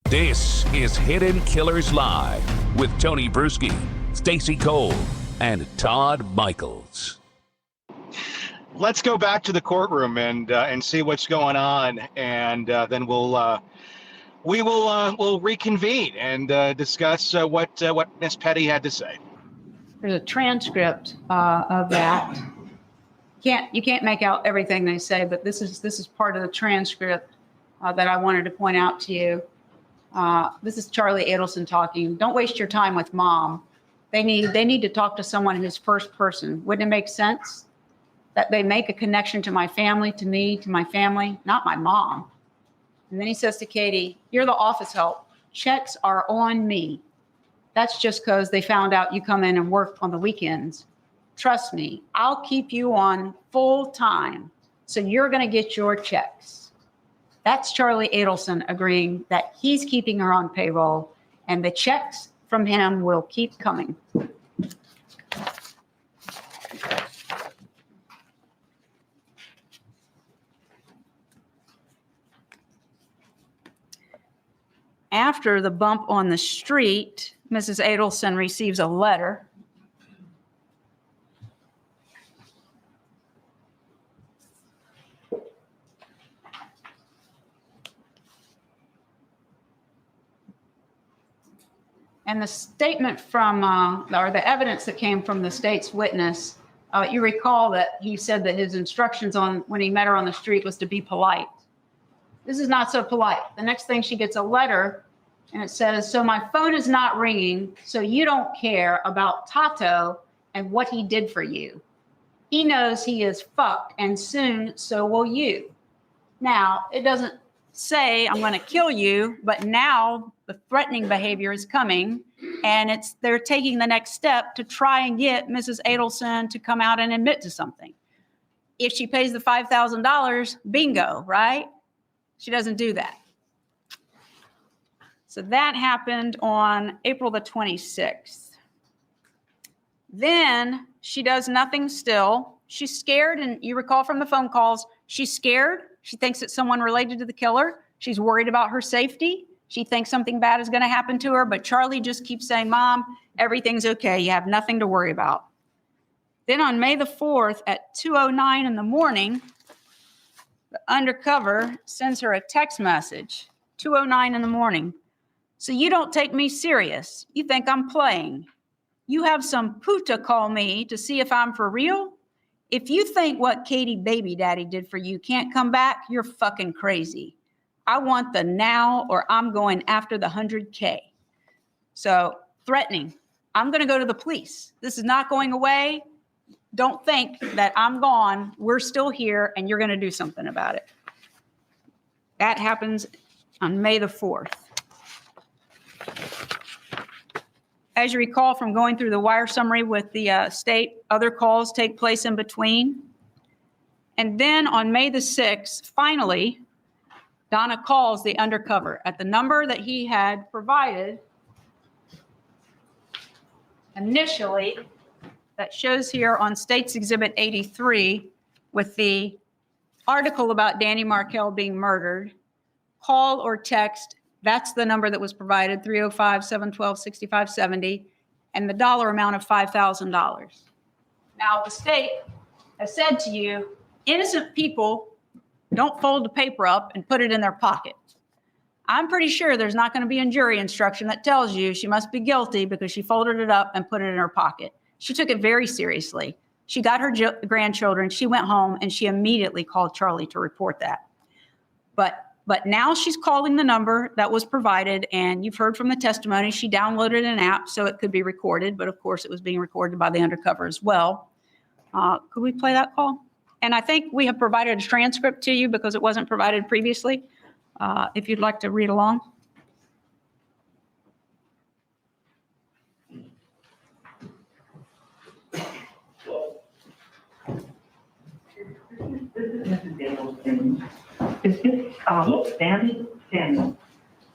This is Hidden Killers Live with Tony Brueski, Stacy Cole, and Todd Michaels. Let's go back to the courtroom and see what's going on, and then we'll reconvene and discuss what Miss Petty had to say. There's a transcript of that. You can't make out everything they say, but this is part of the transcript that I wanted to point out to you. This is Charlie Adelson talking. Don't waste your time with mom. They need to talk to someone who's first person. Wouldn't it make sense that they make a connection to my family, to me, to my family, not my mom? And then he says to Katie, "You're the office help. Checks are on me. That's just because they found out you come in and work on the weekends. Trust me, I'll keep you on full time, so you're going to get your checks." That's Charlie Adelson agreeing that he's keeping her on payroll, and the checks from him will keep coming. After the bump on the street, Mrs. Adelson receives a letter. And the statement from, or the evidence that came from the state's witness, you recall that he said that his instructions on when he met her on the street was to be polite. This is not so polite. The next thing, she gets a letter and it says, "So my phone is not ringing, so you don't care about Tato and what he did for you. He knows he is fucked, and soon so will you." Now, it doesn't say I'm going to kill you, but now the threatening behavior is coming, and they're taking the next step to try and get Mrs. Adelson to come out and admit to something. If she pays the $5,000, bingo, right? She doesn't do that. So that happened on April the 26th. Then she does nothing still. She's scared, and you recall from the phone calls, she's scared. She thinks it's someone related to the killer. She's worried about her safety. She thinks something bad is going to happen to her, but Charlie just keeps saying, "Mom, everything's okay. You have nothing to worry about." Then on May the 4th at 2:09 in the morning, the undercover sends her a text message, 2:09 in the morning. "So you don't take me serious. You think I'm playing. You have some puta call me to see if I'm for real. If you think what Katie baby daddy did for you can't come back, you're fucking crazy. I want the now, or I'm going after the 100K. So threatening. I'm going to go to the police. This is not going away. Don't think that I'm gone. We're still here, and you're going to do something about it. That happens on May the 4th. As you recall from going through the wire summary with the state, other calls take place in between. And then on May the 6th, finally, Donna calls the undercover at the number that he had provided initially, that shows here on State's Exhibit 83 with the article about Danny Markel being murdered. Call or text, that's the number that was provided, 305-712-6570, and the dollar amount of $5,000. Now, the state has said to you, innocent people don't fold the paper up and put it in their pocket. I'm pretty sure there's not going to be a jury instruction that tells you she must be guilty because she folded it up and put it in her pocket. She took it very seriously. She got her grandchildren, she went home, and she immediately called Charlie to report that. But now she's calling the number that was provided, and you've heard from the testimony, she downloaded an app so it could be recorded, but of course it was being recorded by the undercover as well. Could we play that call? And I think we have provided a transcript to you because it wasn't provided previously, if you'd like to read along. This is Mrs. Adelson. Is this, Sandy? Sandy.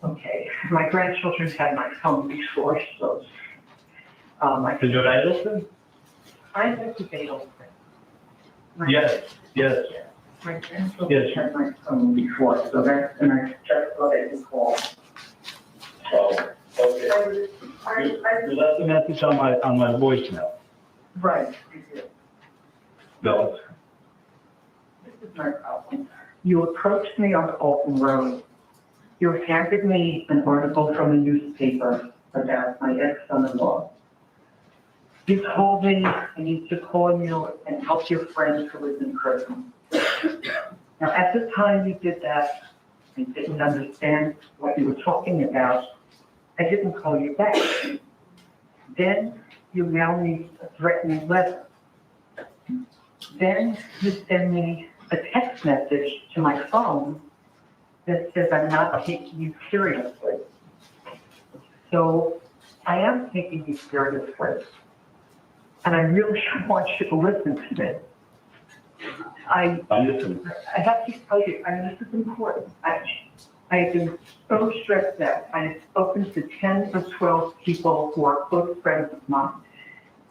Okay. My grandchildren had my phone before, so, my. Is it Adelson? I'm Mrs. Adelson. Yes. My grandchildren had my phone before, so that's, and I just got it to call. You left a message on my voicemail. Right, you did. No. This is my problem. You approached me on Alton Road. You handed me an article from a newspaper about my ex-son-in-law. You told me I need to call you and help your friend who is in prison. Now, at the time you did that, I didn't understand what you were talking about. I didn't call you back. Then you mail me a threatening letter. Then you send me a text message to my phone that says I'm not taking you seriously. So I am taking you seriously. And I really want you to listen to me. I have to tell you, this is important. I have been so stressed out. I have spoken to 10 or 12 people who are close friends of mine,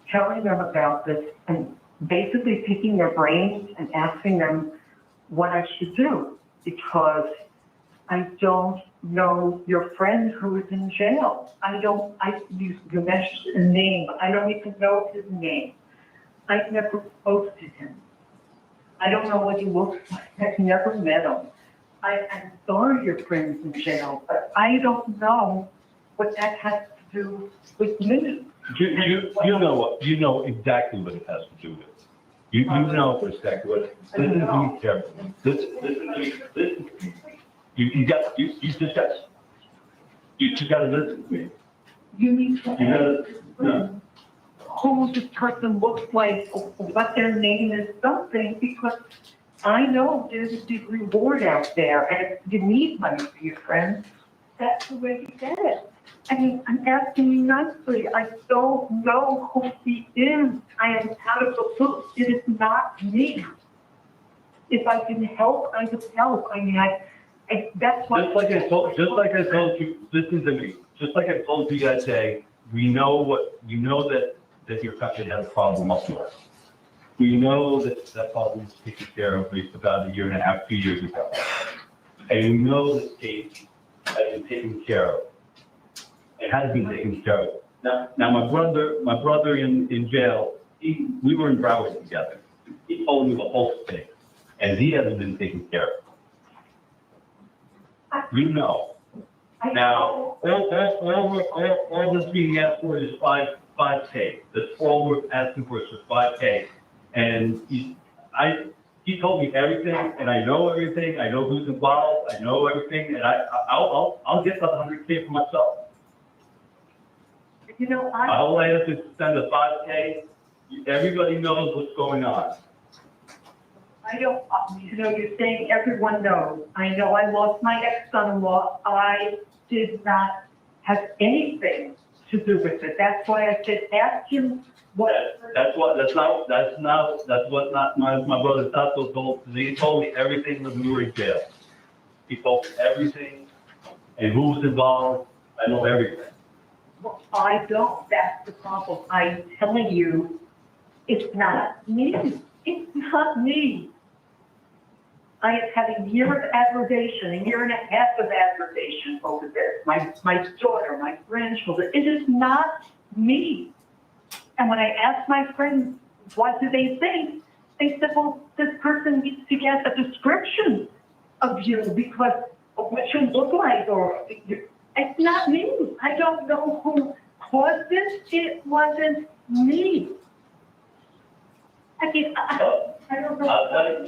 telling them about this and basically picking their brains and asking them what I should do, because I don't know your friend who is in jail. You mentioned a name, but I don't even know his name. I've never spoke to him. I don't know what he looks like. I've never met him. I'm sorry your friend's in jail, but I don't know what that has to do with me. You know exactly what it has to do with. You know exactly what it is. Listen to me carefully. Listen to me. You just got to listen to me. You need to No. who this person looks like, what their name is, something, because I know there's a big reward out there, and if you need money for your friends, that's the way you get it. I mean, I'm asking you nicely. I don't know who he is. I am out of the loop. It is not me. If I can help, I would help. I mean, that's what. Just like I told you, listen to me. Just like I told you that day, we know that your company has a problem up north. We know that problem was taken care of about 1.5 years, 2 years ago. And we know that Stacy has been taken care of. It has been taken care of. Now my brother in jail, we were in Broward together. He told me the whole thing. And he hasn't been taken care of. You know. Now, all that's being asked for is 5K. That's all we're asking for is 5K. And he told me everything, and I know everything. I know who's involved. I know everything, and I'll get the 100K for myself. You know, All I have to send a 5K. Everybody knows what's going on. You're saying everyone knows. I know I lost my ex-son-in-law. I did not have anything to do with it. That's why I said, ask him what. That's what my brother Tato told me. He told me everything when we were in jail. He told me everything and who was involved. I know everything. Well, I don't. That's the problem. I'm telling you, it's not me. It's not me. I have had a year of aggravation, 1.5 years of aggravation over this. My daughter, my grandchildren. It is not me. And when I asked my friends, what do they think? They said, well, this person needs to get a description of you because of what you look like. Or it's not me. I don't know who caused this. It wasn't me. I mean, I don't know.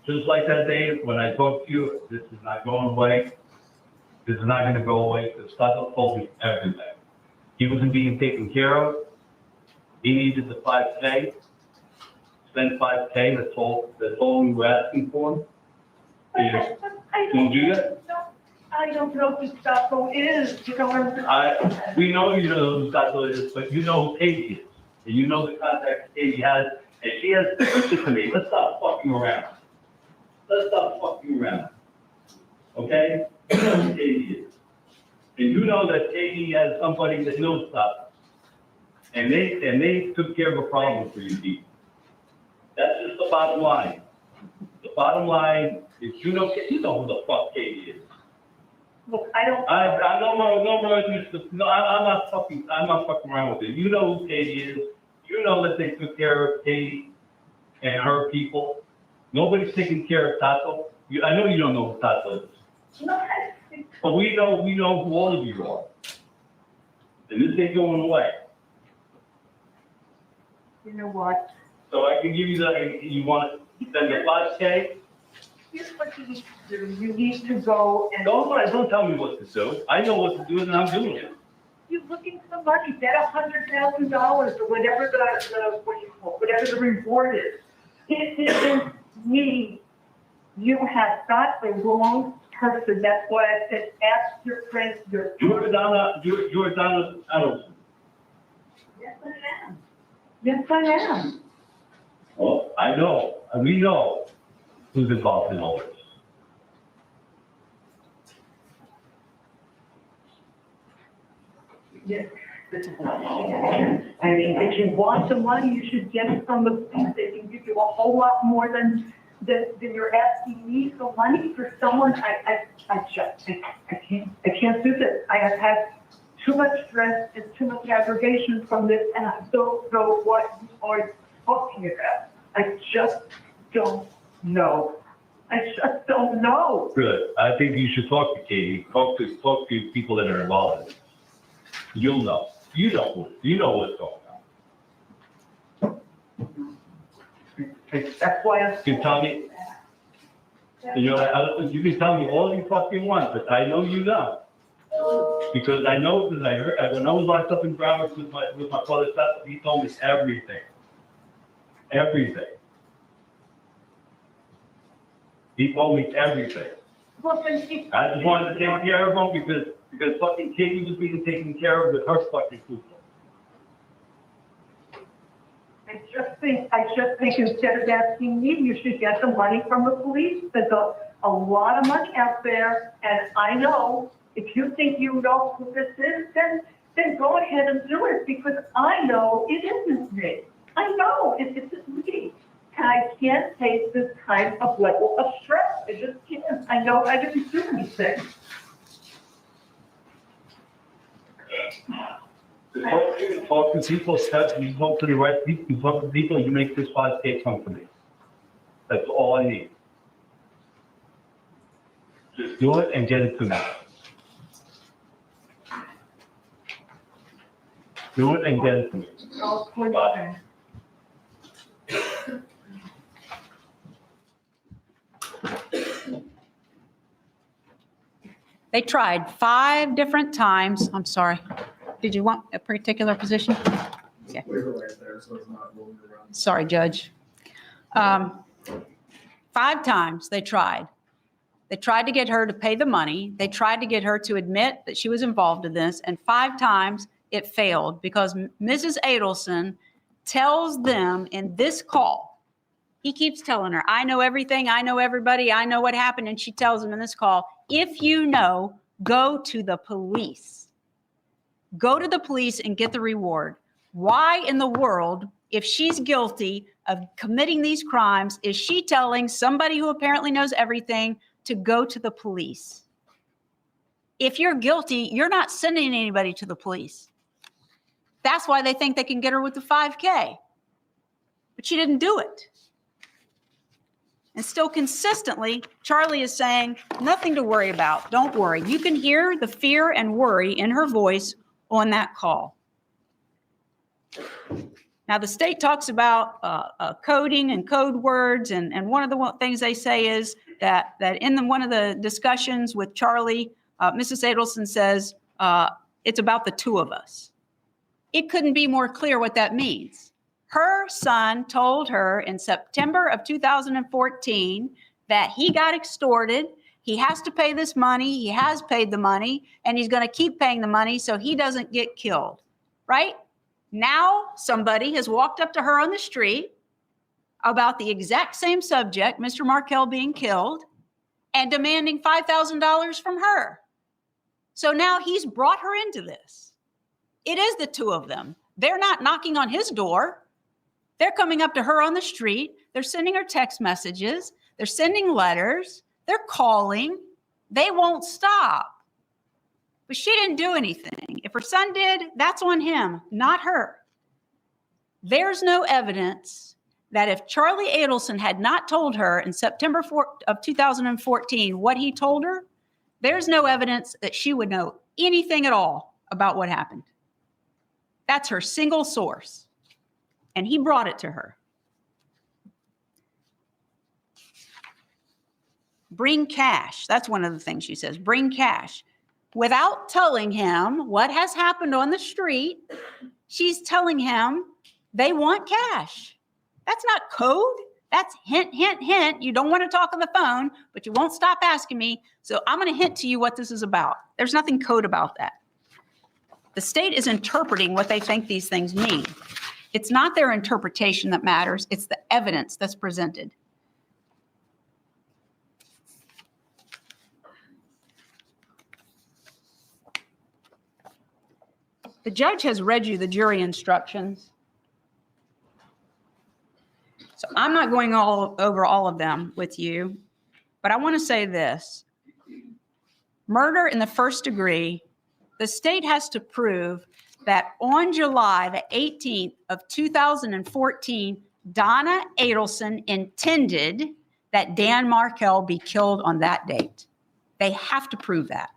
Just like that day when I talked to you, this is not going away. This is not going to go away. The Tato told me everything. He wasn't being taken care of. He needed the 5K. Spend 5K. That's all we were asking for. I don't know who Staco is. You know, we know you know who Tato is, but you know who Katie is. And you know the contact Katie has. And she has, listen to me, let's stop fucking around. Okay? You know who Katie is. And you know that Katie has somebody that knows stuff. And they took care of a problem for you people. That's just the bottom line. The bottom line is you know who the fuck Katie is. Look, I don't. I'm not fucking around with it. You know who Katie is. You know that they took care of Katie and her people. Nobody's taking care of Tato. I know you don't know who Tato is. No, But we know who all of you are. And this ain't going away. you know what? So I can give you you want to send the 5K? Here's what you need to do. You need to go and. Don't tell me what to do. I know what to do and I'm doing it. You're looking for money, get $100,000 or whatever whatever the reward is. It isn't me. You have got the wrong person. That's why I said ask your friends. You're Donna Adelson. Yes, I am. Yes, I am. Well, I know, and we know who's involved in all this. Yes. I mean, if you want the money, you should get it from the police. They can give you a whole lot more than you're asking me for money for someone. I can't do this. I have had too much stress and too much aggravation from this, and I don't know what you are talking about. I just don't know. I just don't know. Good. I think you should talk to Katie. Talk to people that are involved in it. You'll know. You know what's going on. That's why I'm. You can tell me. You can tell me all you fucking want, but I know you know. Because I know, because I heard, when I was locked up in Broward with my father's stuff, he told me everything. Everything. He told me everything. Well, then I just wanted to take care of him because fucking Katie was being taken care of with her fucking people. I just think instead of asking me, you should get the money from the police. There's a lot of money out there, and I know if you think you know who this is, then go ahead and do it, because I know it isn't me. I know it isn't me. And I can't take this kind of level of stress. I just can't. I know I didn't do anything. Talk to people, you talk to the right people, you talk to people, you make this 5K come for me. That's all I need. Just do it and get it to me. Do it and get it to me. Bye. They tried 5 different times. I'm sorry. Did you want a particular position? Yeah. Sorry, Judge. 5 times they tried. They tried to get her to pay the money. They tried to get her to admit that she was involved in this. And 5 times it failed because Mrs. Adelson tells them in this call, he keeps telling her, I know everything. I know everybody. I know what happened. And she tells him in this call, if you know, go to the police. Go to the police and get the reward. Why in the world, if she's guilty of committing these crimes, is she telling somebody who apparently knows everything to go to the police? If you're guilty, you're not sending anybody to the police. That's why they think they can get her with the 5K. But she didn't do it. And still consistently, Charlie is saying, nothing to worry about. Don't worry. You can hear the fear and worry in her voice on that call. Now, the state talks about coding and code words. And one of the things they say is that in one of the discussions with Charlie, Mrs. Adelson says, it's about the 2 of us. It couldn't be more clear what that means. Her son told her in September of 2014 that he got extorted. He has to pay this money. He has paid the money, and he's going to keep paying the money so he doesn't get killed, right? Now somebody has walked up to her on the street about the exact same subject, Mr. Markel being killed, and demanding $5,000 from her. So now he's brought her into this. It is the 2 of them. They're not knocking on his door. They're coming up to her on the street. They're sending her text messages. They're sending letters. They're calling. They won't stop. But she didn't do anything. If her son did, that's on him, not her. There's no evidence that if Charlie Adelson had not told her in September of 2014 what he told her, there's no evidence that she would know anything at all about what happened. That's her single source. And he brought it to her. Bring cash. That's one of the things she says. Bring cash. Without telling him what has happened on the street, she's telling him they want cash. That's not code. That's hint, hint, hint. You don't want to talk on the phone, but you won't stop asking me. So I'm going to hint to you what this is about. There's nothing code about that. The state is interpreting what they think these things mean. It's not their interpretation that matters. It's the evidence that's presented. The judge has read you the jury instructions. So I'm not going over all of them with you, but I want to say this. Murder in the first degree, the state has to prove that on July the 18th of 2014, Donna Adelson intended that Dan Markel be killed on that date. They have to prove that.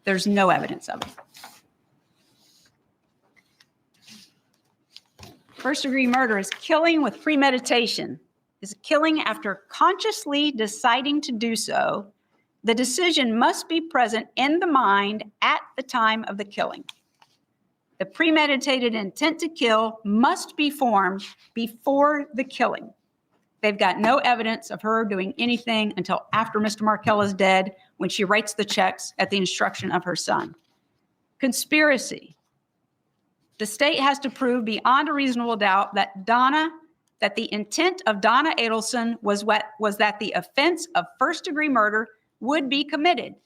There's no evidence of it. First degree murder is killing with premeditation, is killing after consciously deciding to do so. The decision must be present in the mind at the time of the killing. The premeditated intent to kill must be formed before the killing. They've got no evidence of her doing anything until after Mr. Markel is dead, when she writes the checks at the instruction of her son. Conspiracy. The state has to prove beyond a reasonable doubt that the intent of Donna Adelson was that the offense of first-degree murder would be committed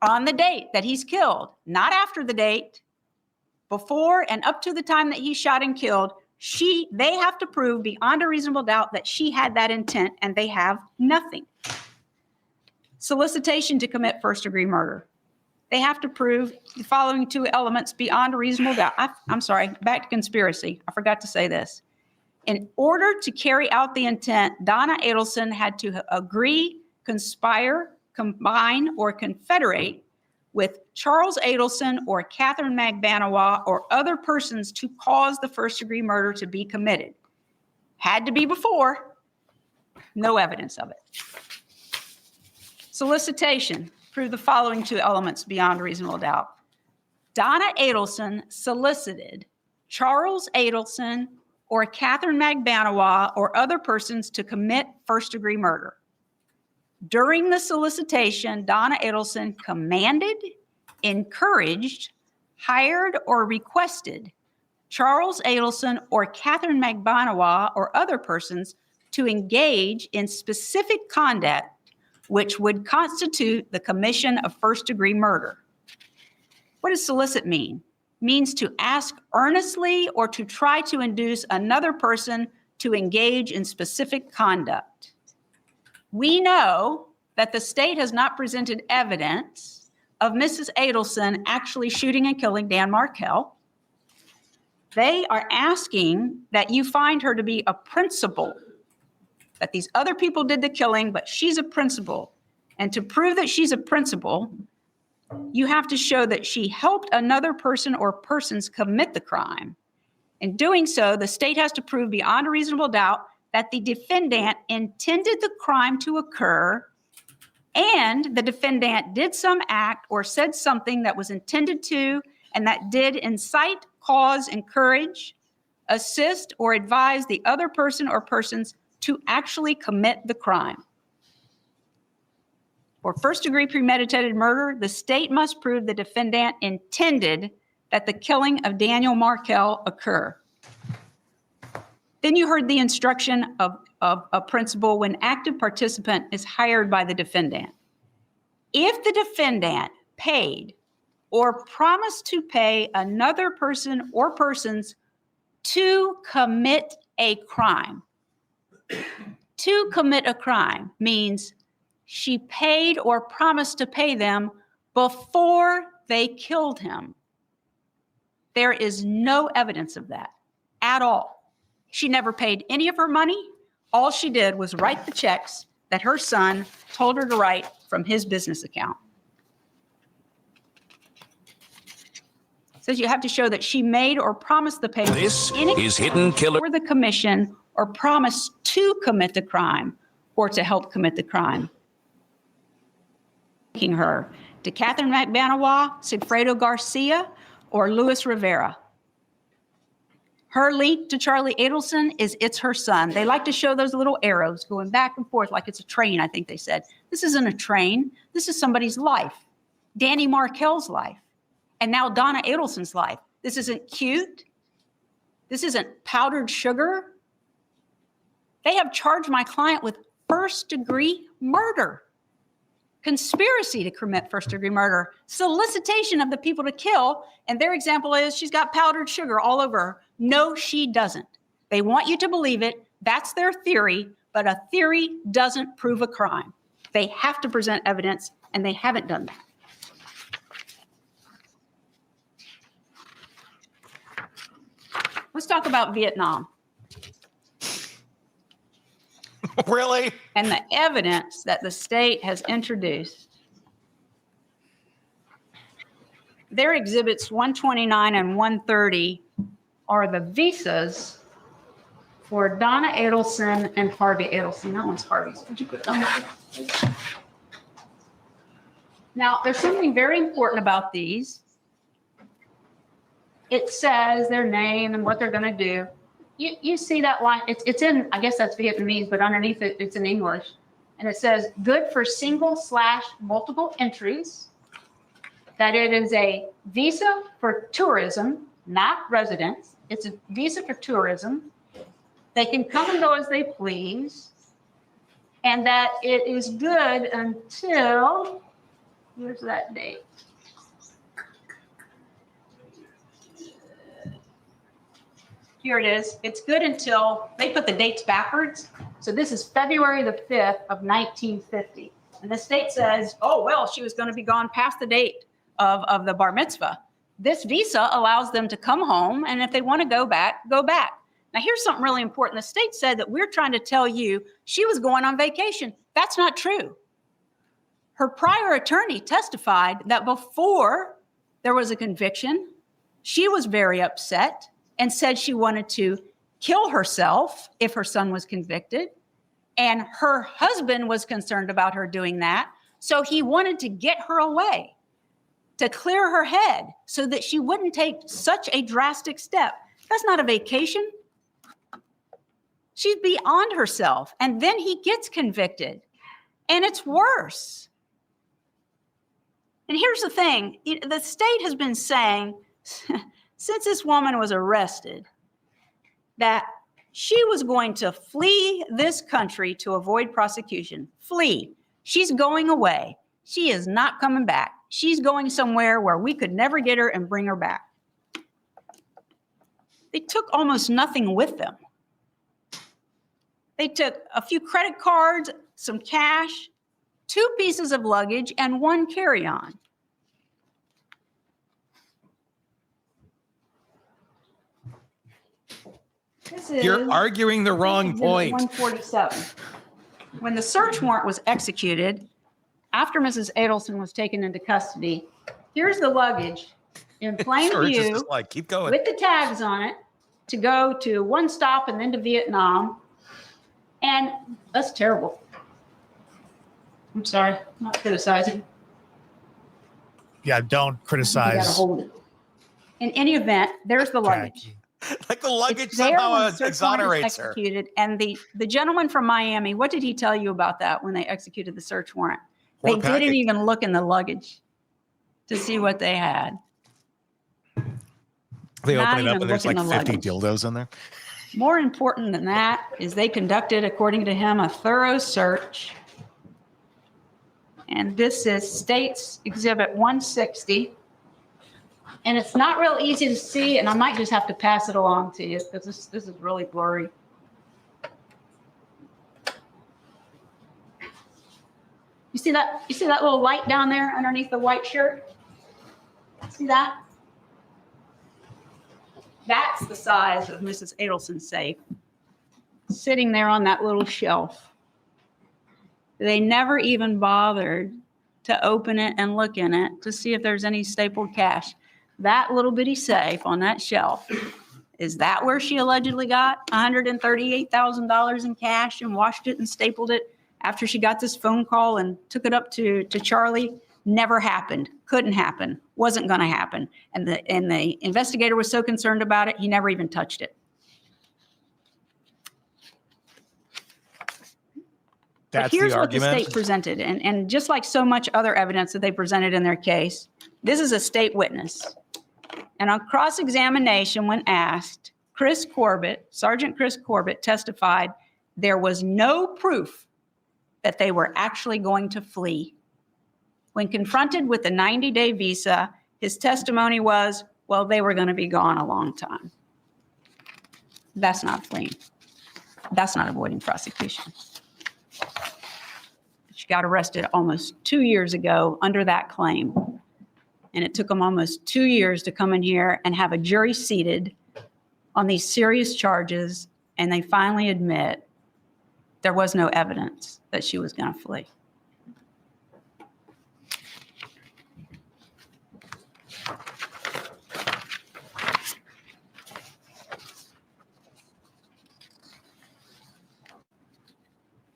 on the date that he's killed, not after the date, before and up to the time that he shot and killed. They have to prove beyond a reasonable doubt that she had that intent, and they have nothing. Solicitation to commit first-degree murder. They have to prove the following two elements beyond a reasonable doubt. I'm sorry, back to conspiracy. I forgot to say this. In order to carry out the intent, Donna Adelson had to agree, conspire, combine, or confederate with Charles Adelson or Catherine Magbanawa or other persons to cause the first-degree murder to be committed. Had to be before. No evidence of it. Solicitation. Prove the following two elements beyond a reasonable doubt. Donna Adelson solicited Charles Adelson or Catherine Magbanawa or other persons to commit first-degree murder. During the solicitation, Donna Adelson commanded, encouraged, hired, or requested Charles Adelson or Catherine Magbanawa or other persons to engage in specific conduct which would constitute the commission of first-degree murder. What does solicit mean? It means to ask earnestly or to try to induce another person to engage in specific conduct. We know that the state has not presented evidence of Mrs. Adelson actually shooting and killing Dan Markel. They are asking that you find her to be a principal, that these other people did the killing, but she's a principal. And to prove that she's a principal, you have to show that she helped another person or persons commit the crime. In doing so, the state has to prove beyond a reasonable doubt that the defendant intended the crime to occur and the defendant did some act or said something that was intended to and that did incite, cause, encourage, assist, or advise the other person or persons to actually commit the crime. For first-degree premeditated murder, the state must prove the defendant intended that the killing of Daniel Markel occur. Then you heard the instruction of a principal when active participant is hired by the defendant. If the defendant paid or promised to pay another person or persons to commit a crime, to commit a crime means she paid or promised to pay them before they killed him. There is no evidence of that at all. She never paid any of her money. All she did was write the checks that her son told her to write from his business account. Says you have to show that she made or promised the payment. This is Hidden Killer. For the commission or promised to commit the crime or to help commit the crime. Her to Catherine McBanawa, Sigfredo Garcia, or Luis Rivera. Her link to Charlie Adelson is it's her son. They like to show those little arrows going back and forth like it's a train, I think they said. This isn't a train. This is somebody's life. Dan Markel's life. And now Donna Adelson's life. This isn't cute. This isn't powdered sugar. They have charged my client with first-degree murder, conspiracy to commit first-degree murder, solicitation of the people to kill, and their example is she's got powdered sugar all over her. No, she doesn't. They want you to believe it. That's their theory, but a theory doesn't prove a crime. They have to present evidence, and they haven't done that. Let's talk about Vietnam. Really? And the evidence that the state has introduced. Their exhibits 129 and 130 are the visas for Donna Adelson and Harvey Adelson. That one's Harvey's. Would you put it on there? Now, there's something very important about these. It says their name and what they're going to do. You see that line? It's in, I guess that's Vietnamese, but underneath it, it's in English. And it says good for single/multiple entries. That it is a visa for tourism, not residence. It's a visa for tourism. They can come and go as they please. And that it is good until, here's that date. Here it is. It's good until, they put the dates backwards. So this is February the 5th of 1950. And the state says, oh, well, she was going to be gone past the date of the bar mitzvah. This visa allows them to come home. And if they want to go back, go back. Now, here's something really important. The state said that we're trying to tell you she was going on vacation. That's not true. Her prior attorney testified that before there was a conviction, she was very upset and said she wanted to kill herself if her son was convicted. And her husband was concerned about her doing that. So he wanted to get her away, to clear her head so that she wouldn't take such a drastic step. That's not a vacation. She's beyond herself. And then he gets convicted. And it's worse. And here's the thing. The state has been saying, since this woman was arrested, that she was going to flee this country to avoid prosecution. Flee. She's going away. She is not coming back. She's going somewhere where we could never get her and bring her back. They took almost nothing with them. They took a few credit cards, some cash, 2 pieces of luggage, and 1 carry-on. You're arguing the wrong point. 147. When the search warrant was executed, after Mrs. Adelson was taken into custody, here's the luggage in plain view keep going. with the tags on it to go to one stop and then to Vietnam. And that's terrible. I'm sorry, I'm not criticizing. Yeah, don't You gotta criticize. hold it. In any event, there's the luggage. Jackie. Like the luggage It's there somehow when the search warrant is exonerates her. executed. And the gentleman from Miami, what did he tell you about that when they executed the search warrant? What They package? didn't even look in the luggage to see what they had. They Not open it up even and there's look like in the 50 luggage. dildos in there. More important than that is they conducted, according to him, a thorough search. And this is State's Exhibit 160. And it's not real easy to see, and I might just have to pass it along to you because this is really blurry. You see that little light down there underneath the white shirt? See that? That's the size of Mrs. Adelson's safe, sitting there on that little shelf. They never even bothered to open it and look in it to see if there's any stapled cash. That little bitty safe on that shelf, is that where she allegedly got $138,000 in cash and washed it and stapled it after she got this phone call and took it up to Charlie? Never happened. Couldn't happen. Wasn't going to happen. And the investigator was so concerned about it, he never even touched it. That's but here's the what the argument. state presented. And just like so much other evidence that they presented in their case, this is a state witness. And on cross-examination, when asked, Sergeant Chris Corbett testified there was no proof that they were actually going to flee. When confronted with the 90-day visa, his testimony was, well, they were going to be gone a long time. That's not fleeing. That's not avoiding prosecution. She got arrested almost 2 years ago under that claim. And it took them almost 2 years to come in here and have a jury seated on these serious charges. And they finally admit there was no evidence that she was going to flee.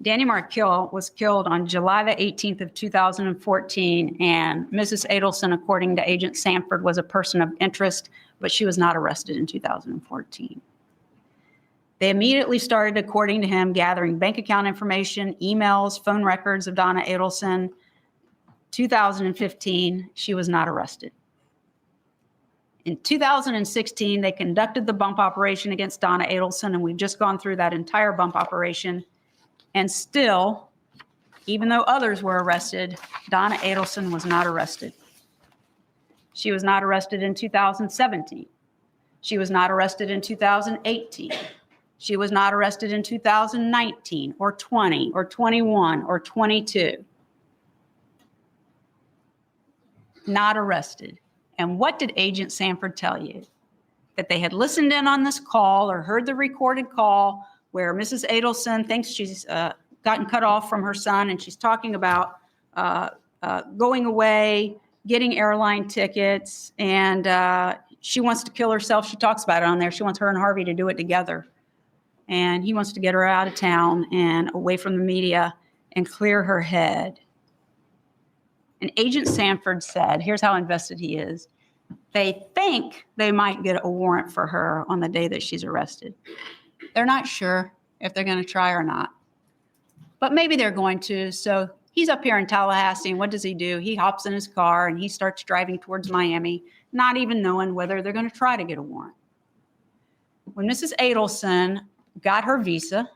Danny Markel was killed on July the 18th of 2014, and Mrs. Adelson, according to Agent Sanford, was a person of interest, but she was not arrested in 2014. They immediately started, according to him, gathering bank account information, emails, phone records of Donna Adelson. 2015, she was not arrested. In 2016, they conducted the bump operation against Donna Adelson, and we've just gone through that entire bump operation. And still, even though others were arrested, Donna Adelson was not arrested. She was not arrested in 2017. She was not arrested in 2018. She was not arrested in 2019 or 20 or 21 or 22. Not arrested. And what did Agent Sanford tell you? That they had listened in on this call or heard the recorded call where Mrs. Adelson thinks she's gotten cut off from her son, and she's talking about going away, getting airline tickets, and she wants to kill herself. She talks about it on there. She wants her and Harvey to do it together. And he wants to get her out of town and away from the media and clear her head. And Agent Sanford said, here's how invested he is. They think they might get a warrant for her on the day that she's arrested. They're not sure if they're going to try or not, but maybe they're going to. So he's up here in Tallahassee, and what does he do? He hops in his car and he starts driving towards Miami, not even knowing whether they're going to try to get a warrant. When Mrs. Adelson got her visa,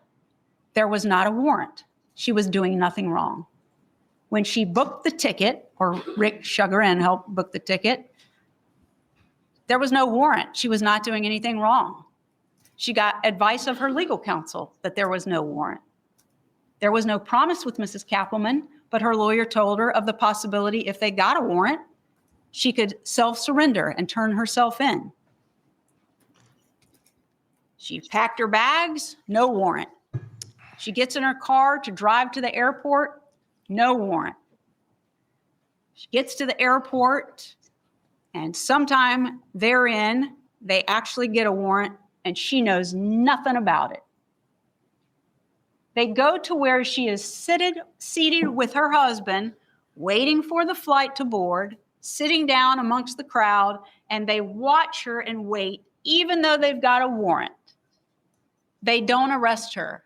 there was not a warrant. She was doing nothing wrong. When she booked the ticket, or Rick Sugarin helped book the ticket, there was no warrant. She was not doing anything wrong. She got advice of her legal counsel that there was no warrant. There was no promise with Mrs. Kappelman, but her lawyer told her of the possibility if they got a warrant, she could self-surrender and turn herself in. She packed her bags, no warrant. She gets in her car to drive to the airport, no warrant. She gets to the airport, and sometime therein, they actually get a warrant, and she knows nothing about it. They go to where she is seated with her husband, waiting for the flight to board, sitting down amongst the crowd, and they watch her and wait, even though they've got a warrant. They don't arrest her.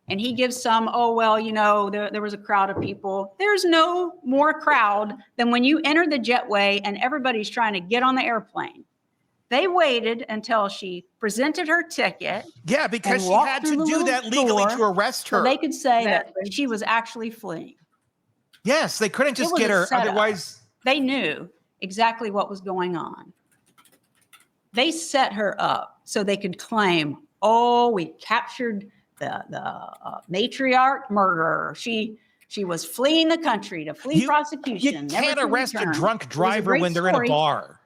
And he gives some, there was a crowd of people. There's no more crowd than when you enter the jetway and everybody's trying to get on the airplane. They waited until she presented her ticket. Yeah, because she had to do that legally to arrest her. So they could say that she was actually fleeing. Yes, they couldn't just get her. Otherwise, they knew exactly what was going on. They set her up so they could claim, we captured the matriarch murderer. She was fleeing the country to flee prosecution. You can't arrest a drunk driver when they're in a bar.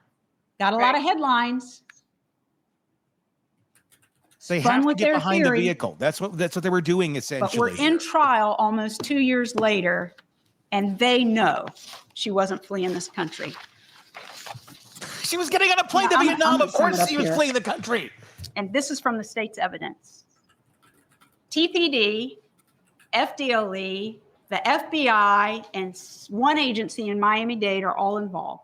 Got a lot of headlines. They have to get behind the vehicle. That's what they were doing essentially. But we're in trial almost 2 years later, and they know she wasn't fleeing this country. She was getting on a plane to Vietnam. Of course she was fleeing the country. And this is from the state's evidence. TPD, FDLE, the FBI, and one agency in Miami-Dade are all involved.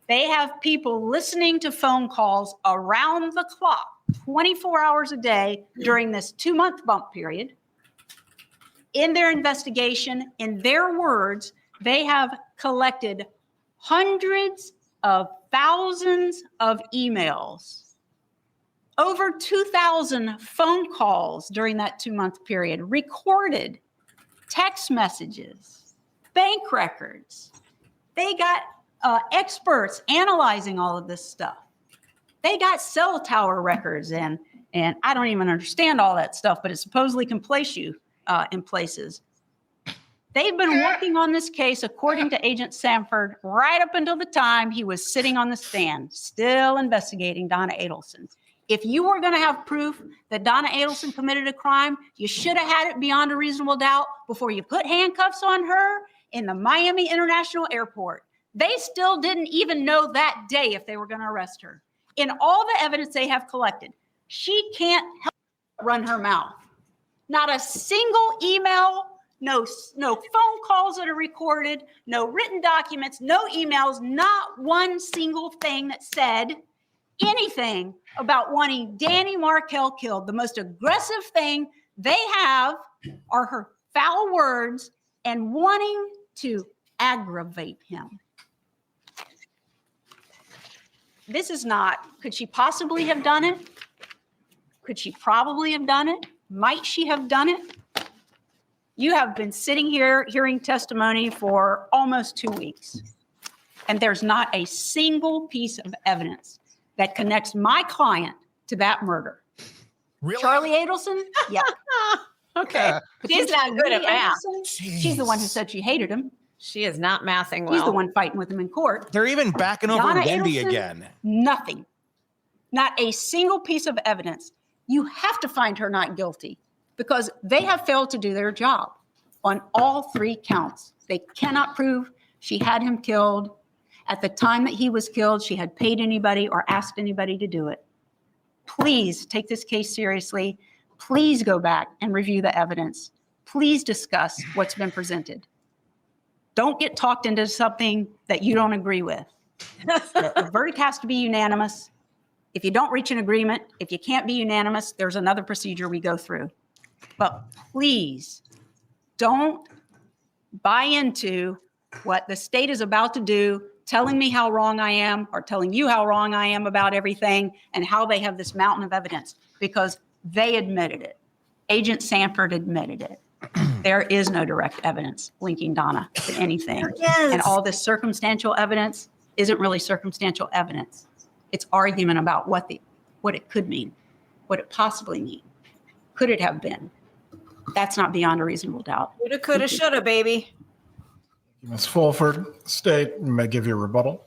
They have people listening to phone calls around the clock, 24 hours a day during this 2-month bump period. In their investigation, in their words, they have collected hundreds of thousands of emails, over 2,000 phone calls during that 2-month period, recorded text messages, bank records. They got experts analyzing all of this stuff. They got cell tower records, and I don't even understand all that stuff, but it supposedly can place you in places. They've been working on this case, according to Agent Sanford, right up until the time he was sitting on the stand, still investigating Donna Adelson. If you were going to have proof that Donna Adelson committed a crime, you should have had it beyond a reasonable doubt before you put handcuffs on her in the Miami International Airport. They still didn't even know that day if they were going to arrest her. In all the evidence they have collected, she can't help but run her mouth. Not a single email, no phone calls that are recorded, no written documents, no emails, not one single thing that said anything about wanting Danny Markel killed. The most aggressive thing they have are her foul words and wanting to aggravate him. This is not, could she possibly have done it? Could she probably have done it? Might she have done it? You have been sitting here hearing testimony for almost 2 weeks, and there's not a single piece of evidence that connects my client to that murder. Really? Charlie Adelson? Yeah. Okay. She's not good at math. She's the one who said she hated him. She is not mathing well. He's the one fighting with him in court. They're even backing over Donna Wendy Adelson, again. Nothing. Not a single piece of evidence. You have to find her not guilty because they have failed to do their job on all 3 counts. They cannot prove she had him killed. At the time that he was killed, she had paid anybody or asked anybody to do it. Please take this case seriously. Please go back and review the evidence. Please discuss what's been presented. Don't get talked into something that you don't agree with. The verdict has to be unanimous. If you don't reach an agreement, if you can't be unanimous, there's another procedure we go through. But please don't buy into what the state is about to do, telling me how wrong I am or telling you how wrong I am about everything and how they have this mountain of evidence, because they admitted it. Agent Sanford admitted it. There is no direct evidence linking Donna to anything. Yes. And all this circumstantial evidence isn't really circumstantial evidence. It's argument about what it could mean, what it possibly mean. Could it have been? That's not beyond a reasonable doubt. Woulda, coulda, shoulda, baby. Ms. Fulford, State, you may give your rebuttal.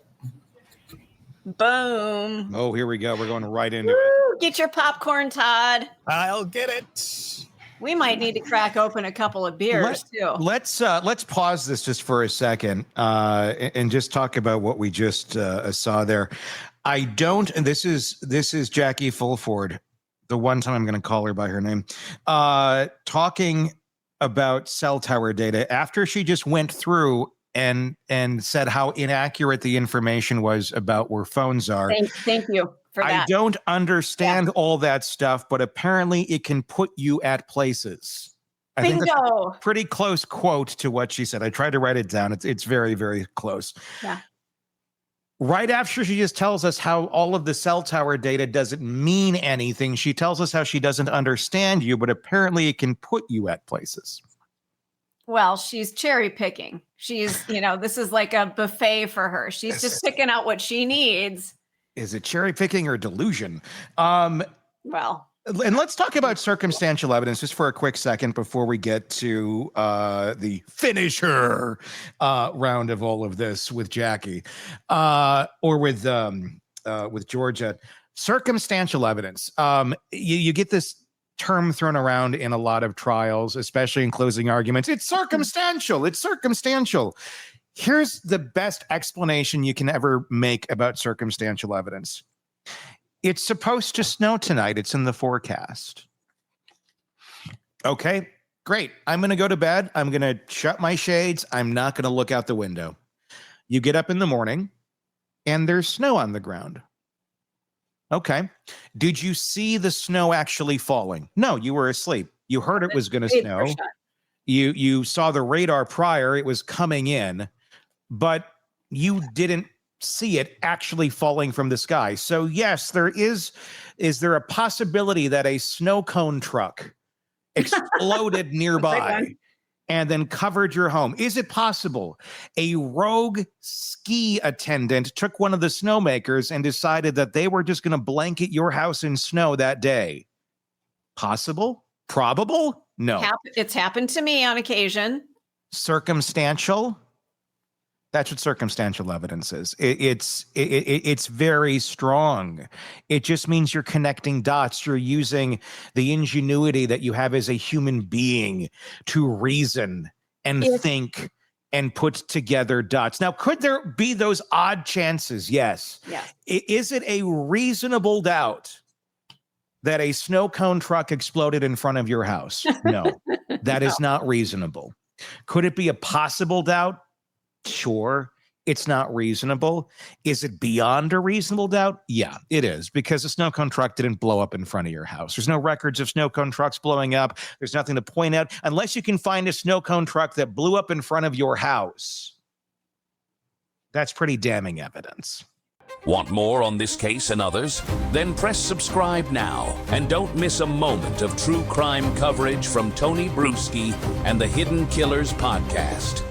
Boom. Oh, here we go. We're going right into it. Woo, get your popcorn, Todd. I'll get it. We might need to crack open a couple of beers too. Let's pause this just for a second and just talk about what we just saw there. I don't, and this is Jackie Fulford, the one time I'm going to call her by her name, talking about cell tower data after she just went through and said how inaccurate the information was about where phones are. Thank you for that. I don't understand all that stuff, but apparently it can put you at places. I think that's a pretty close quote to what she said. I tried to write it down. It's very, very close. Yeah. Right after she just tells us how all of the cell tower data doesn't mean anything, she tells us how she doesn't understand you, but apparently it can put you at places. Well, she's cherry picking. She's, this is like a buffet for her. She's just picking out what she needs. Is it cherry picking or delusion? Well, and let's talk about circumstantial evidence just for a quick second before we get to the finisher round of all of this with Jackie or with with Georgia. Circumstantial evidence. You get this term thrown around in a lot of trials, especially in closing arguments. It's circumstantial. It's circumstantial. Here's the best explanation you can ever make about circumstantial evidence. It's supposed to snow tonight. It's in the forecast. Okay, great. I'm going to go to bed. I'm going to shut my shades. I'm not going to look out the window. You get up in the morning and there's snow on the ground. Okay. Did you see the snow actually falling? No, you were asleep. You heard it was going to snow. You saw the radar prior. It was coming in, but you didn't see it actually falling from the sky. So yes, is there a possibility that a snow cone truck exploded nearby and then covered your home? Is it possible a rogue ski attendant took one of the snowmakers and decided that they were just going to blanket your house in snow that day? Possible? Probable? No. It's happened to me on occasion. Circumstantial? That's what circumstantial evidence is. It's very strong. It just means you're connecting dots. You're using the ingenuity that you have as a human being to reason and think and put together dots. Now, could there be those odd chances? Yes. Is it a reasonable doubt that a snow cone truck exploded in front of your house? No, that is not reasonable. Could it be a possible doubt? Sure, it's not reasonable. Is it beyond a reasonable doubt? Yeah, it is, because the snow cone truck didn't blow up in front of your house. There's no records of snow cone trucks blowing up. There's nothing to point out unless you can find a snow cone truck that blew up in front of your house. That's pretty damning evidence. Want more on this case and others? Then press subscribe now and don't miss a moment of true crime coverage from Tony Brueski and the Hidden Killers podcast.